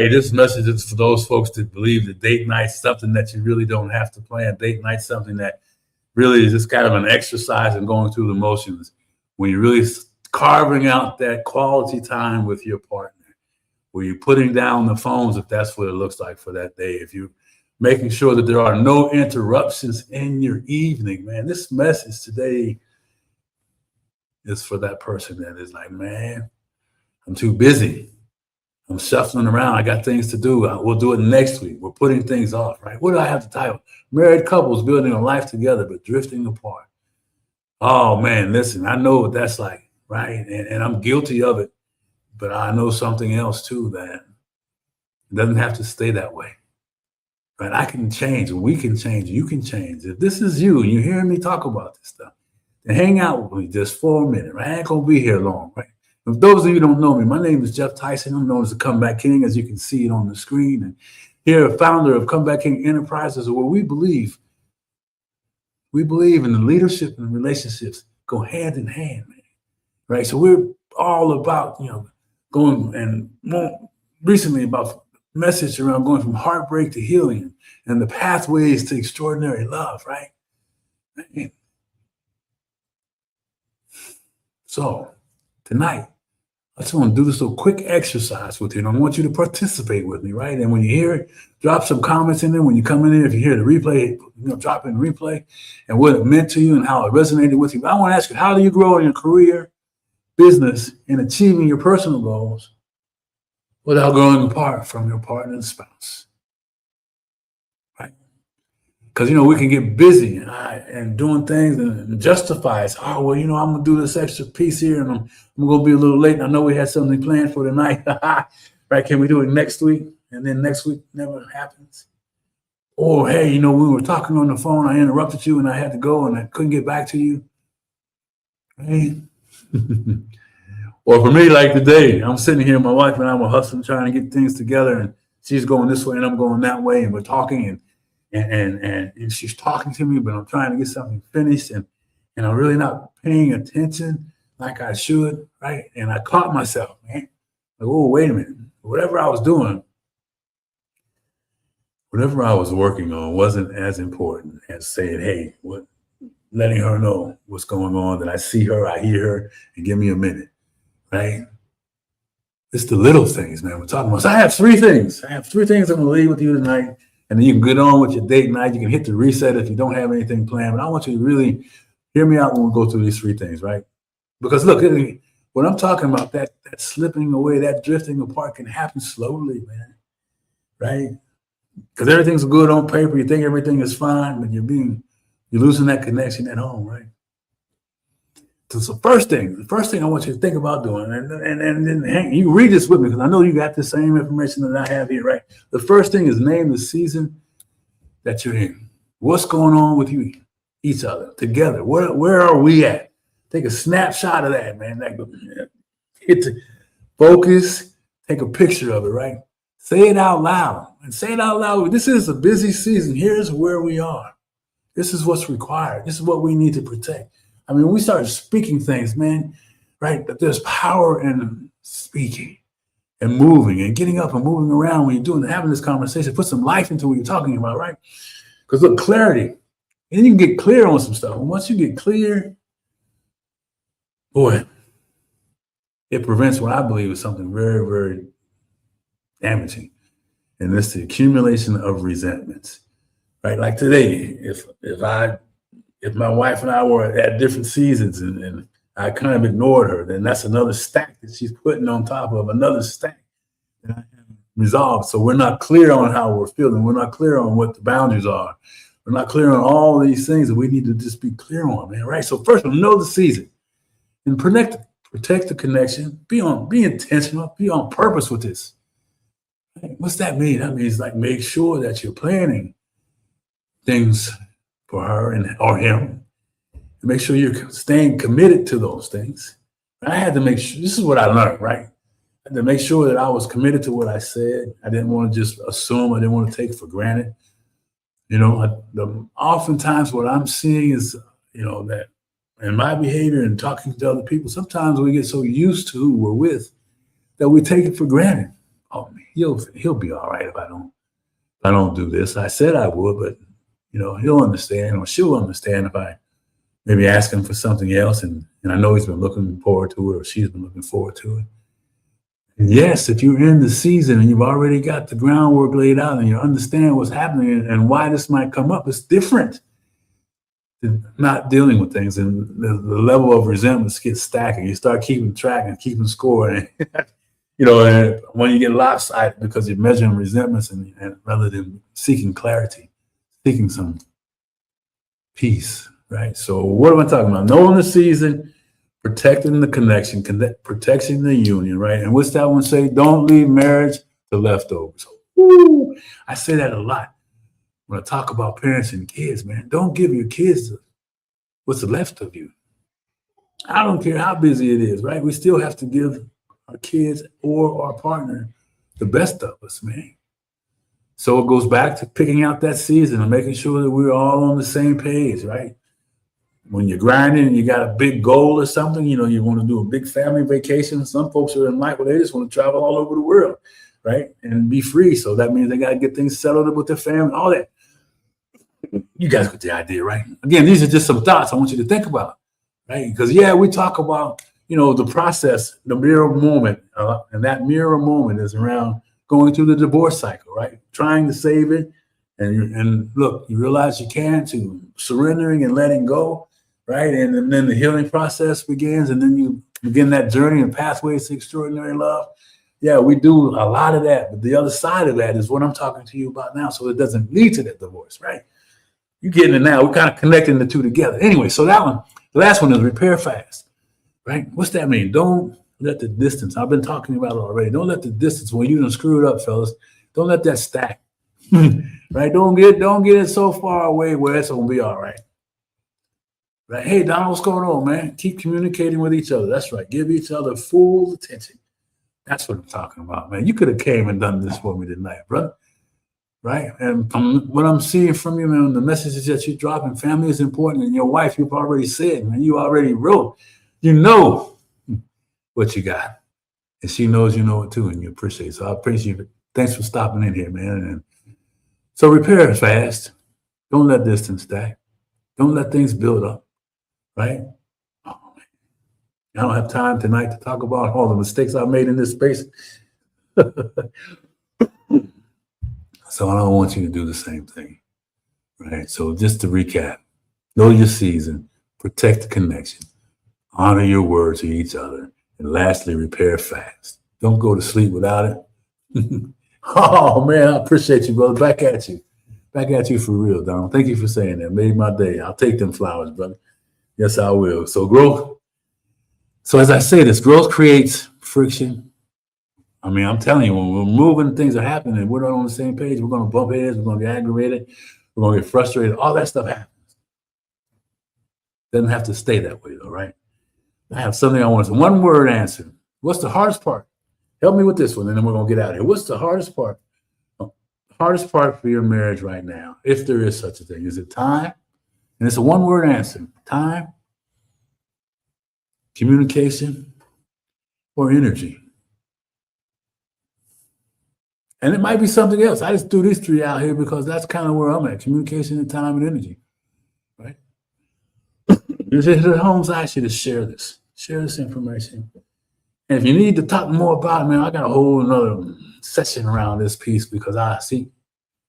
Hey, this message is for those folks that believe that date night's something that you really don't have to plan. Date night's something that really is just kind of an exercise in going through the motions. When you're really carving out that quality time with your partner, where you're putting down the phones, if that's what it looks like for that day, if you're making sure that there are no interruptions in your evening, man, this message today is for that person that is like, man, I'm too busy. I'm shuffling around. I got things to do. We'll do it next week. We're putting things off, right? What do I have to title? Married couples building a life together but drifting apart. Oh, man, listen, I know what that's like, right? And I'm guilty of it, but I know something else too, that it doesn't have to stay that way, right? I can change. We can change. You can change. If this is you and you're hearing me talk about this stuff, then hang out with me just for a minute, right? I ain't going to be here long, right? For those of you who don't know me, my name is Jeff Tyson. I'm known as the Comeback King, as you can see it on the screen. And here, a founder of Comeback King Enterprises, where we believe in the leadership and relationships go hand in hand, man. Right? So we're all about, going and more recently about message around going from heartbreak to healing and the pathways to extraordinary love, right? So tonight, I just want to do this little quick exercise with you, and I want you to participate with me, right? And when you hear it, drop some comments in there. When you come in there, if you hear the replay, drop in the replay and what it meant to you and how it resonated with you. But I want to ask you, how do you grow in your career, business, and achieving your personal goals without growing apart from your partner and spouse? Right? Because, we can get busy and doing things and justify it. Oh, well, I'm going to do this extra piece here and I'm going to be a little late. And I know we had something planned for tonight. Right? Can we do it next week? And then next week never happens. Or, hey, we were talking on the phone. I interrupted you and I had to go and I couldn't get back to you. Right? Or for me, like today, I'm sitting here, my wife and I were hustling, trying to get things together. And she's going this way and I'm going that way. And we're talking and she's talking to me, but I'm trying to get something finished and I'm really not paying attention like I should, right? And I caught myself, man. Like, oh, wait a minute. Whatever I was doing, whatever I was working on wasn't as important as saying, hey, letting her know what's going on, that I see her, I hear her, and give me a minute, right? It's the little things, man, we're talking about. So I have three things. I'm going to leave with you tonight. And then you can get on with your date night. You can hit the reset if you don't have anything planned. But I want you to really hear me out when we go through these three things, right? Because look, when I'm talking about that slipping away, that drifting apart can happen slowly, man, right? Because everything's good on paper. You think everything is fine, but you're losing that connection at home, right? So the first thing I want you to think about doing, and then you read this with me because I know you got the same information that I have here, right? The first thing is name the season that you're in. What's going on with you, each other, together? Where are we at? Take a snapshot of that, man. Hit the focus, take a picture of it, right? Say it out loud and say it out loud. This is a busy season. Here's where we are. This is what's required. This is what we need to protect. I mean, we start speaking things, man, right? But there's power in speaking and moving and getting up and moving around when you're having this conversation. Put some life into what you're talking about, right? Because look, clarity. And you can get clear on some stuff. And once you get clear, boy, it prevents what I believe is something very, very damaging. And it's the accumulation of resentments, right? Like today, if my wife and I were at different seasons and I kind of ignored her, then that's another stack that she's putting on top of another stack that I haven't resolved. So we're not clear on how we're feeling. We're not clear on what the boundaries are. We're not clear on all these things that we need to just be clear on, man, right? So first, know the season and protect the connection. Be intentional. Be on purpose with this. What's that mean? That means like make sure that you're planning things for her or him. And make sure you're staying committed to those things. I had to make sure, this is what I learned, right? I had to make sure that I was committed to what I said. I didn't want to just assume. I didn't want to take it for granted. Oftentimes what I'm seeing is, that in my behavior and talking to other people, sometimes we get so used to who we're with that we take it for granted. Oh, man, he'll be all right if I don't do this. I said I would, but he'll understand, or she'll understand if I maybe ask him for something else, and I know he's been looking forward to it, or she's been looking forward to it. And yes, if you're in the season and you've already got the groundwork laid out and you understand what's happening and why this might come up, it's different than not dealing with things, and the level of resentments gets stacking. You start keeping track and keeping score, and and when you get lopsided because you're measuring resentments and rather than seeking clarity, seeking some peace, right? So what am I talking about? Knowing the season, protecting the connection, protecting the union, right? And what's that one say? Don't leave marriage to leftovers. Woo! I say that a lot when I talk about parents and kids, man. Don't give your kids what's left of you. I don't care how busy it is, right? We still have to give our kids or our partner the best of us, man. So it goes back to picking out that season and making sure that we're all on the same page, right? When you're grinding and you got a big goal or something, you want to do a big family vacation. Some folks are in life where they just want to travel all over the world, right? And be free. So that means they got to get things settled up with their family, all that. You guys get the idea, right? Again, these are just some thoughts I want you to think about, right? Because, we talk about, the process, the mirror moment. And that mirror moment is around going through the divorce cycle, right? Trying to save it. And look, you realize you can, to surrendering and letting go, right? And then the healing process begins, and then you begin that journey and pathways to extraordinary love. Yeah, we do a lot of that. But the other side of that is what I'm talking to you about now. So it doesn't lead to that divorce, right? You're getting it now. We're kind of connecting the two together. Anyway, so that one, the last one is repair fast, right? What's that mean? Don't let the distance, I've been talking about it already. Don't let the distance, when you done screw it up, fellas, don't let that stack, right? Don't get it so far away where it's going to be all right. Right? Hey, Donald, what's going on, man? Keep communicating with each other. That's right. Give each other full attention. That's what I'm talking about, man. You could have came and done this for me tonight, brother. Right? And from what I'm seeing from you, man, the messages that you're dropping, family is important. And your wife, you've already said, man, you already wrote. You know what you got. And she knows you know it too, and you appreciate it. So I appreciate it. Thanks for stopping in here, man. And so repair fast. Don't let distance stack. Don't let things build up. Right? Oh, man. I don't have time tonight to talk about all the mistakes I made in this space. So I don't want you to do the same thing. Right? So just to recap, know your season, protect the connection, honor your word to each other, and lastly, repair fast. Don't go to sleep without it. Oh, man, I appreciate you, brother. Back at you. Back at you for real, Donald. Thank you for saying that. Made my day. I'll take them flowers, brother. Yes, I will. So growth. So as I say this, growth creates friction. I mean, I'm telling you, when we're moving, things are happening, and we're not on the same page, we're going to bump heads, we're going to get aggravated, we're going to get frustrated. All that stuff happens. Doesn't have to stay that way, though, right? I have something I want to say. One word answer. What's the hardest part? Help me with this one, and then we're going to get out of here. What's the hardest part? The hardest part for your marriage right now, if there is such a thing, is it time? And it's a one-word answer. Time, communication, or energy. And it might be something else. I just threw these three out here because that's kind of where I'm at. Communication and time and energy, right? It's at home, I ask you to share this information. And if you need to talk more about it, man, I got a whole another session around this piece because I see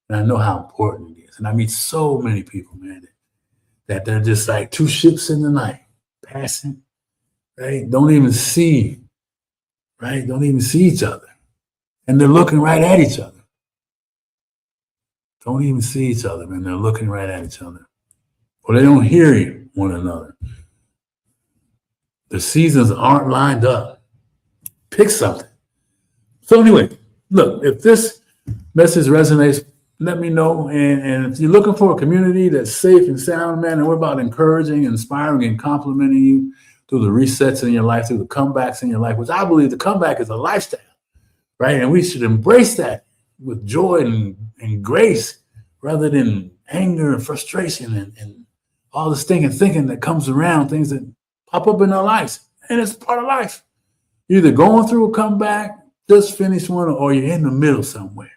and I know how important it is. And I meet so many people, man, that they're just like two ships in the night, passing, right? Don't even see, right? Don't even see each other. And they're looking right at each other. Don't even see each other, man. They're looking right at each other. Or they don't hear one another. The seasons aren't lined up. Pick something. So anyway, look, if this message resonates, let me know. And if you're looking for a community that's safe and sound, man, and we're about encouraging, inspiring, and complimenting you through the resets in your life, through the comebacks in your life, which I believe the comeback is a lifestyle. Right? And we should embrace that with joy and grace rather than anger and frustration and all this stinking thinking that comes around, things that pop up in our lives. And it's part of life. You're either going through a comeback just finished one or you're in the middle somewhere,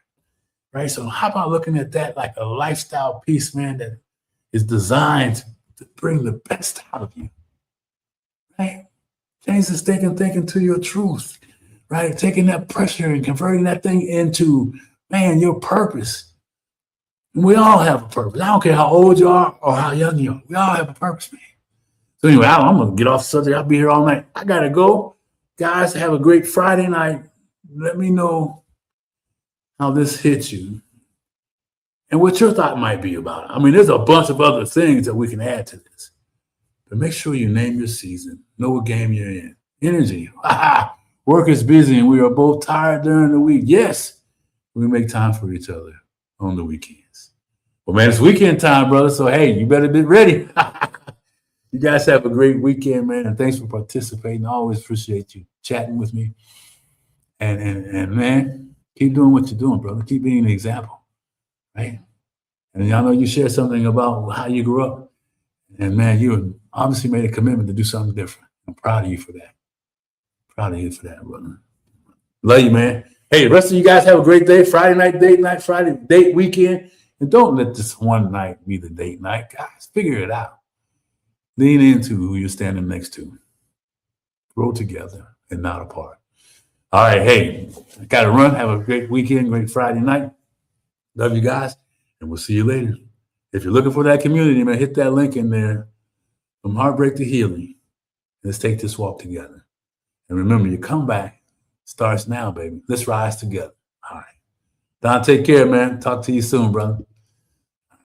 right? So how about looking at that like a lifestyle piece, man, that is designed to bring the best out of you, right? Change this thinking to your truth, right? Taking that pressure and converting that thing into, man, your purpose. And we all have a purpose. I don't care how old you are or how young you are. We all have a purpose, man. So anyway, I'm going to get off the subject. I'll be here all night. I got to go. Guys, have a great Friday night. Let me know how this hits you and what your thought might be about it. I mean, there's a bunch of other things that we can add to this. But make sure you name your season. Know what game you're in. Energy. Work is busy and we are both tired during the week. Yes, we make time for each other on the weekends. Well, man, it's weekend time, brother. So, hey, you better be ready. You guys have a great weekend, man. And thanks for participating. I always appreciate you chatting with me. And man, keep doing what you're doing, brother. Keep being an example, right? And I know you shared something about how you grew up. And man, you obviously made a commitment to do something different. I'm proud of you for that. Proud of you for that, brother. Love you, man. Hey, the rest of you guys have a great day. Friday night, date night, Friday, date weekend. And don't let this one night be the date night. Guys, figure it out. Lean into who you're standing next to. Grow together and not apart. All right, hey, I got to run. Have a great weekend, great Friday night. Love you guys, and we'll see you later. If you're looking for that community, man, hit that link in there. From heartbreak to healing. Let's take this walk together. And remember, your comeback starts now, baby. Let's rise together. All right. Don, take care, man. Talk to you soon, brother.